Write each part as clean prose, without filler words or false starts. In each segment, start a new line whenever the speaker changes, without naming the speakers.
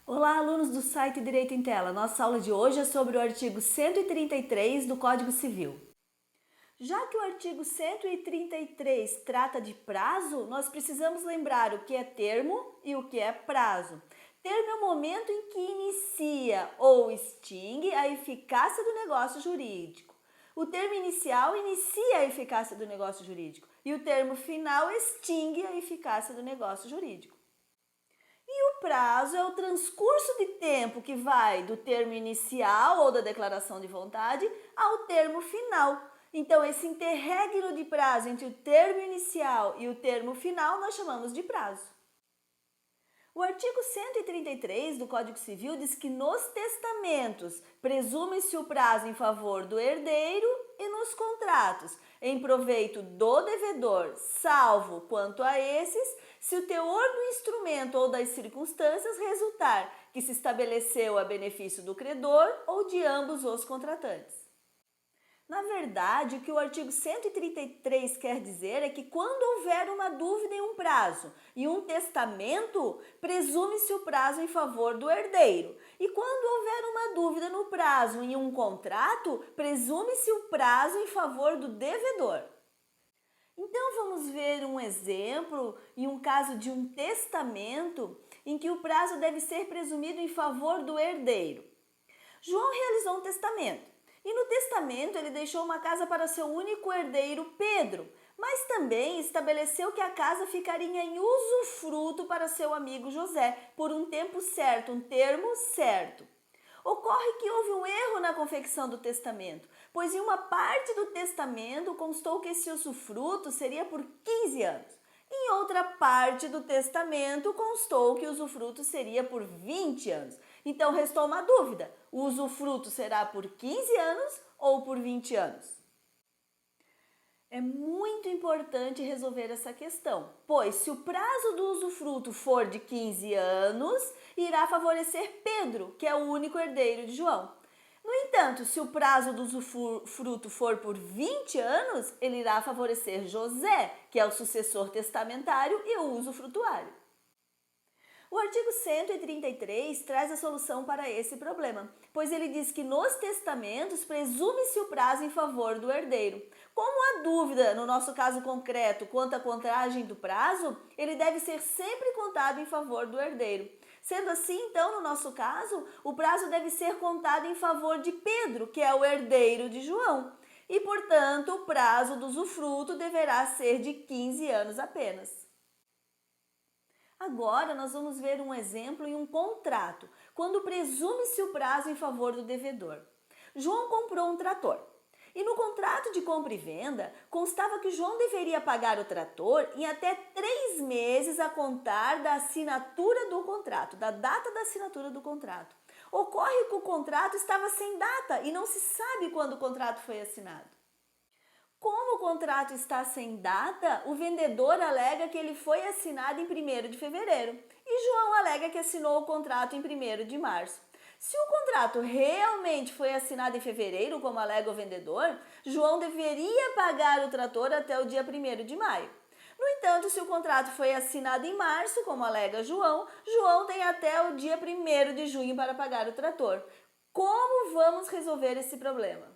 Olá, alunos do site Direito em Tela. Nossa aula de hoje é sobre o artigo 133 do Código Civil. Já que o artigo 133 trata de prazo, nós precisamos lembrar o que é termo e o que é prazo. Termo é o momento em que inicia ou extingue a eficácia do negócio jurídico. O termo inicial inicia a eficácia do negócio jurídico e o termo final extingue a eficácia do negócio jurídico. E o prazo é o transcurso de tempo que vai do termo inicial ou da declaração de vontade ao termo final. Então, esse interregno de prazo entre o termo inicial e o termo final nós chamamos de prazo. O artigo 133 do Código Civil diz que nos testamentos presume-se o prazo em favor do herdeiro e nos contratos em proveito do devedor, salvo quanto a esses, se o teor do instrumento ou das circunstâncias resultar que se estabeleceu a benefício do credor ou de ambos os contratantes. Na verdade, o que o artigo 133 quer dizer é que quando houver uma dúvida em um prazo e um testamento, presume-se o prazo em favor do herdeiro. E quando houver uma dúvida no prazo em um contrato, presume-se o prazo em favor do devedor. Então vamos ver um exemplo em um caso de um testamento em que o prazo deve ser presumido em favor do herdeiro. João realizou um testamento. E no testamento ele deixou uma casa para seu único herdeiro, Pedro, mas também estabeleceu que a casa ficaria em usufruto para seu amigo José, por um tempo certo, um termo certo. Ocorre que houve um erro na confecção do testamento, pois em uma parte do testamento constou que esse usufruto seria por 15 anos. Em outra parte do testamento constou que o usufruto seria por 20 anos. Então restou uma dúvida: o usufruto será por 15 anos ou por 20 anos? É muito importante resolver essa questão, pois se o prazo do usufruto for de 15 anos, irá favorecer Pedro, que é o único herdeiro de João. No entanto, se o prazo do usufruto for por 20 anos, ele irá favorecer José, que é o sucessor testamentário e o usufrutuário. O artigo 133 traz a solução para esse problema, pois ele diz que nos testamentos presume-se o prazo em favor do herdeiro. Como há dúvida, no nosso caso concreto, quanto à contagem do prazo, ele deve ser sempre contado em favor do herdeiro. Sendo assim, então, no nosso caso, o prazo deve ser contado em favor de Pedro, que é o herdeiro de João. E, portanto, o prazo do usufruto deverá ser de 15 anos apenas. Agora nós vamos ver um exemplo em um contrato, quando presume-se o prazo em favor do devedor. João comprou um trator. E no contrato de compra e venda, constava que João deveria pagar o trator em até 3 meses a contar da assinatura do contrato, da data da assinatura do contrato. Ocorre que o contrato estava sem data e não se sabe quando o contrato foi assinado. Como o contrato está sem data, o vendedor alega que ele foi assinado em 1º de fevereiro e João alega que assinou o contrato em 1º de março. Se o contrato realmente foi assinado em fevereiro, como alega o vendedor, João deveria pagar o trator até o dia 1º de maio. No entanto, se o contrato foi assinado em março, como alega João, João tem até o dia 1º de junho para pagar o trator. Como vamos resolver esse problema?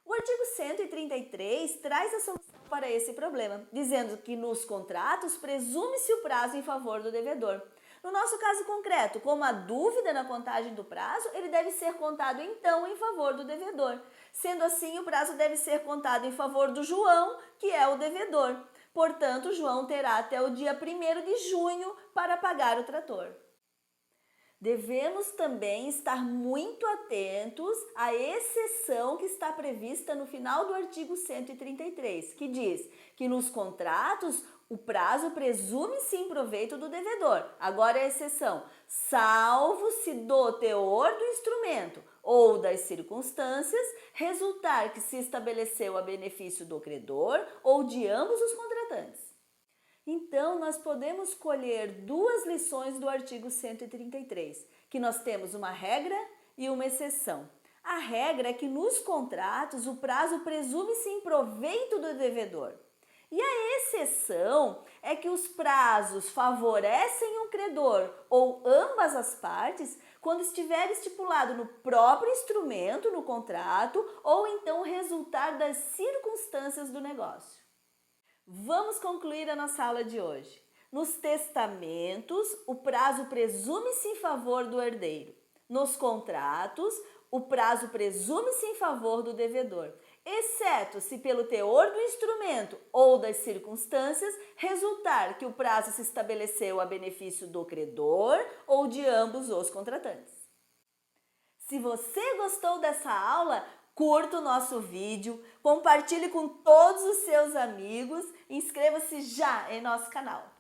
O artigo 133 traz a solução para esse problema, dizendo que nos contratos presume-se o prazo em favor do devedor. No nosso caso concreto, como há dúvida na contagem do prazo, ele deve ser contado então em favor do devedor. Sendo assim, o prazo deve ser contado em favor do João, que é o devedor. Portanto, João terá até o dia 1º de junho para pagar o trator. Devemos também estar muito atentos à exceção que está prevista no final do artigo 133, que diz que nos contratos o prazo presume-se em proveito do devedor. Agora é a exceção, salvo se do teor do instrumento ou das circunstâncias resultar que se estabeleceu a benefício do credor ou de ambos os contratantes. Então, nós podemos colher 2 lições do artigo 133, que nós temos uma regra e uma exceção. A regra é que nos contratos o prazo presume-se em proveito do devedor. E a exceção é que os prazos favorecem um credor ou ambas as partes quando estiver estipulado no próprio instrumento, no contrato, ou então resultar das circunstâncias do negócio. Vamos concluir a nossa aula de hoje. Nos testamentos, o prazo presume-se em favor do herdeiro. Nos contratos, o prazo presume-se em favor do devedor, exceto se pelo teor do instrumento ou das circunstâncias resultar que o prazo se estabeleceu a benefício do credor ou de ambos os contratantes. Se você gostou dessa aula, curta o nosso vídeo, compartilhe com todos os seus amigos e inscreva-se já em nosso canal.